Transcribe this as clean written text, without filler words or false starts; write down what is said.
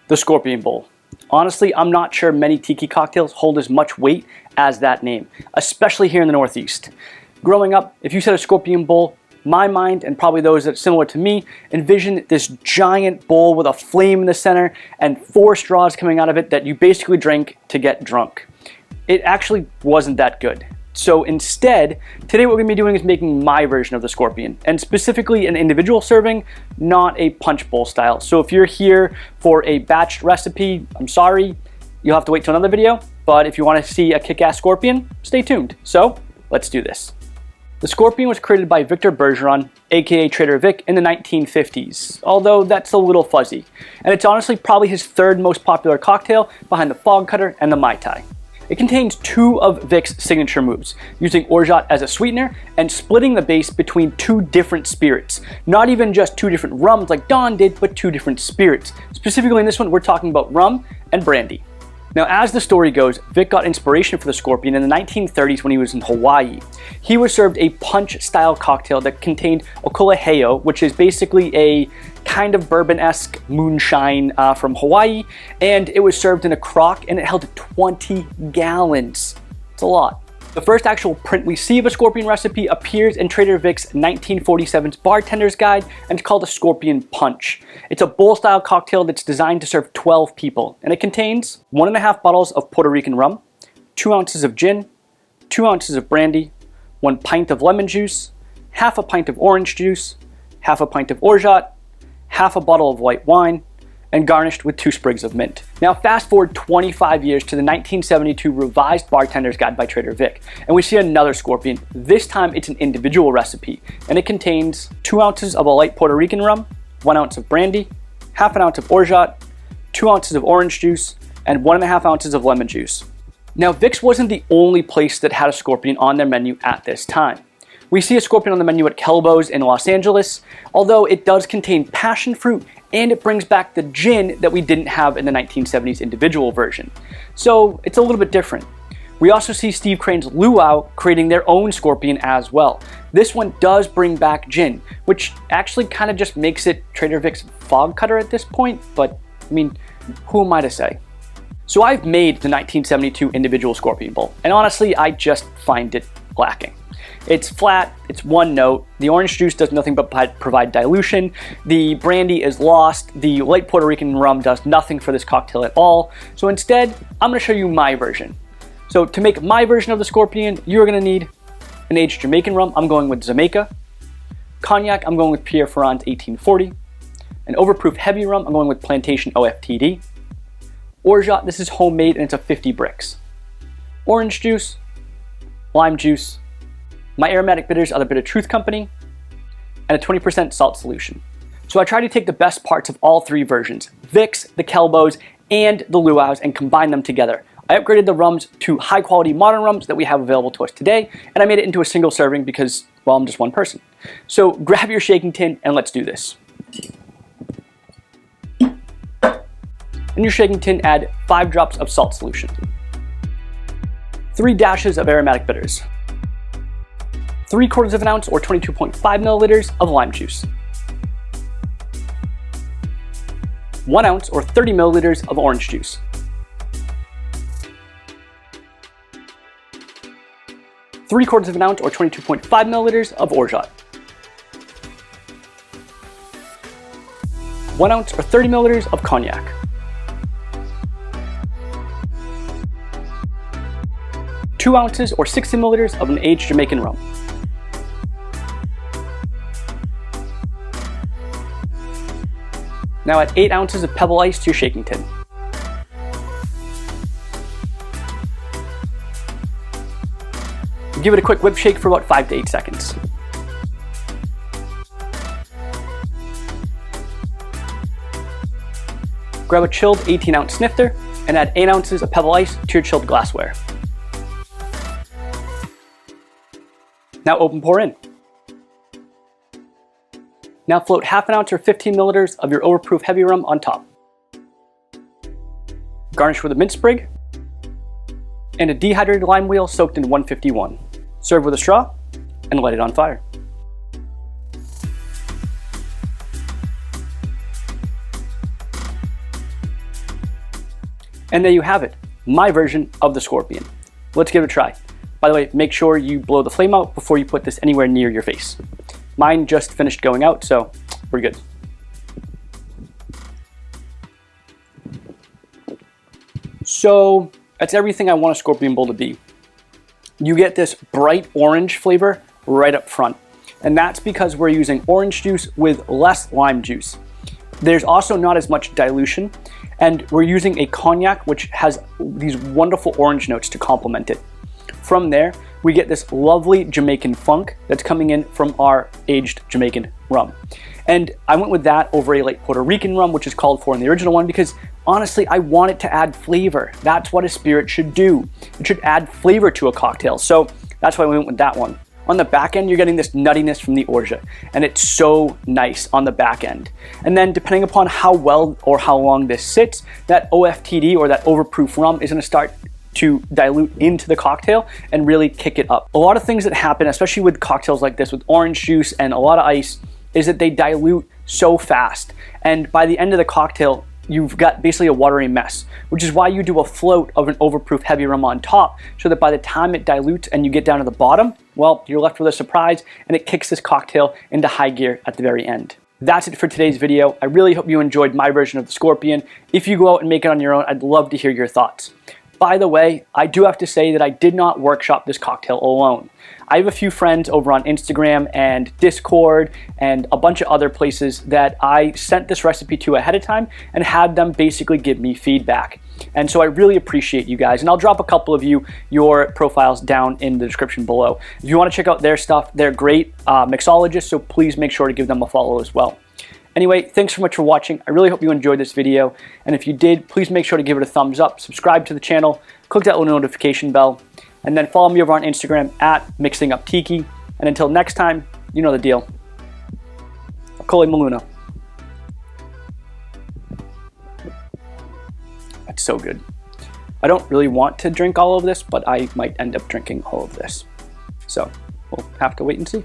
The Scorpion Bowl. Honestly, I'm not sure many tiki cocktails hold as much weight as that name, especially here in the Northeast. Growing up, if you said a Scorpion Bowl, my mind, and probably those that are similar to me, envision this giant bowl with a flame in the center and 4 straws coming out of it that you basically drink to get drunk. It actually wasn't that good. So instead, today what we're going to be doing is making my version of the Scorpion, and specifically an individual serving, not a punch bowl style. So if you're here for a batched recipe, I'm sorry, you'll have to wait till another video, but if you want to see a kick-ass Scorpion, stay tuned. So let's do this. The Scorpion was created by Victor Bergeron, aka Trader Vic, in the 1950s, although that's a little fuzzy. And it's honestly probably his 3rd most popular cocktail behind the Fog Cutter and the Mai Tai. It contains 2 of Vic's signature moves, using Orgeat as a sweetener and splitting the base between 2 different spirits. Not even just 2 different rums like Don did, but 2 different spirits. Specifically in this one, we're talking about rum and brandy. Now, as the story goes, Vic got inspiration for the Scorpion in the 1930s when he was in Hawaii. He was served a punch-style cocktail that contained okoleheo, which is basically a kind of bourbon-esque moonshine from Hawaii, and it was served in a crock, and it held 20 gallons. It's a lot. The first actual print we see of a Scorpion recipe appears in Trader Vic's 1947's Bartender's Guide, and it's called a Scorpion Punch. It's a bowl-style cocktail that's designed to serve 12 people, and it contains 1.5 bottles of Puerto Rican rum, 2 ounces of gin, 2 ounces of brandy, 1 pint of lemon juice, half a pint of orange juice, half a pint of Orgeat, half a bottle of white wine, and garnished with 2 sprigs of mint. Now fast forward 25 years to the 1972 revised Bartender's Guide by Trader Vic, and we see another Scorpion. This time it's an individual recipe, and it contains 2 ounces of a light Puerto Rican rum, 1 ounce of brandy, half an ounce of Orgeat, 2 ounces of orange juice, and 1.5 ounces of lemon juice. Now Vic's wasn't the only place that had a Scorpion on their menu at this time. We see a Scorpion on the menu at Kelbo's in Los Angeles, although it does contain passion fruit and it brings back the gin that we didn't have in the 1970s individual version. So it's a little bit different. We also see Steve Crane's Luau creating their own Scorpion as well. This one does bring back gin, which actually kind of just makes it Trader Vic's Fog Cutter at this point, but I mean, who am I to say? So I've made the 1972 individual Scorpion Bowl, and honestly, I just find it lacking. It's flat, it's one note, the orange juice does nothing but provide dilution, the brandy is lost, the light Puerto Rican rum does nothing for this cocktail at all. So instead, I'm going to show you my version. So to make my version of the Scorpion, you're going to need an aged Jamaican rum, I'm going with Jamaica. Cognac, I'm going with Pierre Ferrand's 1840. An Overproof Heavy Rum, I'm going with Plantation OFTD. Orgeat, this is homemade and it's a 50 bricks. Orange juice, lime juice, my aromatic bitters are the Bitter Truth Company, and a 20% salt solution. So I try to take the best parts of all 3 versions, Vic's, the Kelbo's, and the Luau's, and combine them together. I upgraded the rums to high quality modern rums that we have available to us today, and I made it into a single serving because, well, I'm just one person. So grab your shaking tin and let's do this. In your shaking tin, add 5 drops of salt solution, 3 dashes of aromatic bitters, 3/4 of an ounce or 22.5 milliliters of lime juice, 1 ounce or 30 milliliters of orange juice, 3/4 of an ounce or 22.5 milliliters of Orgeat, 1 ounce or 30 milliliters of Cognac, 2 ounces or 60 milliliters of an aged Jamaican rum, now add 8 ounces of pebble ice to your shaking tin. Give it a quick whip shake for about 5 to 8 seconds. Grab a chilled 18-ounce snifter and add 8 ounces of pebble ice to your chilled glassware. Now open pour in. Now float half an ounce or 15 milliliters of your Overproof Heavy Rum on top. Garnish with a mint sprig and a dehydrated lime wheel soaked in 151. Serve with a straw and light it on fire. And there you have it, my version of the Scorpion. Let's give it a try. By the way, make sure you blow the flame out before you put this anywhere near your face. Mine just finished going out, so we're good. So that's everything I want a Scorpion Bowl to be. You get this bright orange flavor right up front. And that's because we're using orange juice with less lime juice. There's also not as much dilution, and we're using a cognac which has these wonderful orange notes to complement it. From there, we get this lovely Jamaican funk that's coming in from our aged Jamaican rum. And I went with that over a light Puerto Rican rum, which is called for in the original one, because honestly, I want it to add flavor. That's what a spirit should do. It should add flavor to a cocktail. So that's why we went with that one. On the back end, you're getting this nuttiness from the Orgeat, and it's so nice on the back end. And then depending upon how well or how long this sits, that OFTD or that overproof rum is gonna start to dilute into the cocktail and really kick it up. A lot of things that happen, especially with cocktails like this with orange juice and a lot of ice, is that they dilute so fast. And by the end of the cocktail, you've got basically a watery mess, which is why you do a float of an overproof heavy rum on top, so that by the time it dilutes and you get down to the bottom, well, you're left with a surprise and it kicks this cocktail into high gear at the very end. That's it for today's video. I really hope you enjoyed my version of the Scorpion. If you go out and make it on your own, I'd love to hear your thoughts. By the way, I do have to say that I did not workshop this cocktail alone. I have a few friends over on Instagram and Discord and a bunch of other places that I sent this recipe to ahead of time and had them basically give me feedback. And so I really appreciate you guys. And I'll drop a couple of your profiles down in the description below. If you want to check out their stuff, they're great mixologists, so please make sure to give them a follow as well. Anyway, thanks so much for watching. I really hope you enjoyed this video. And if you did, please make sure to give it a thumbs up, subscribe to the channel, click that little notification bell, and then follow me over on Instagram at MixingUpTiki. And until next time, you know the deal. Akole Maluna. That's so good. I don't really want to drink all of this, but I might end up drinking all of this. So we'll have to wait and see.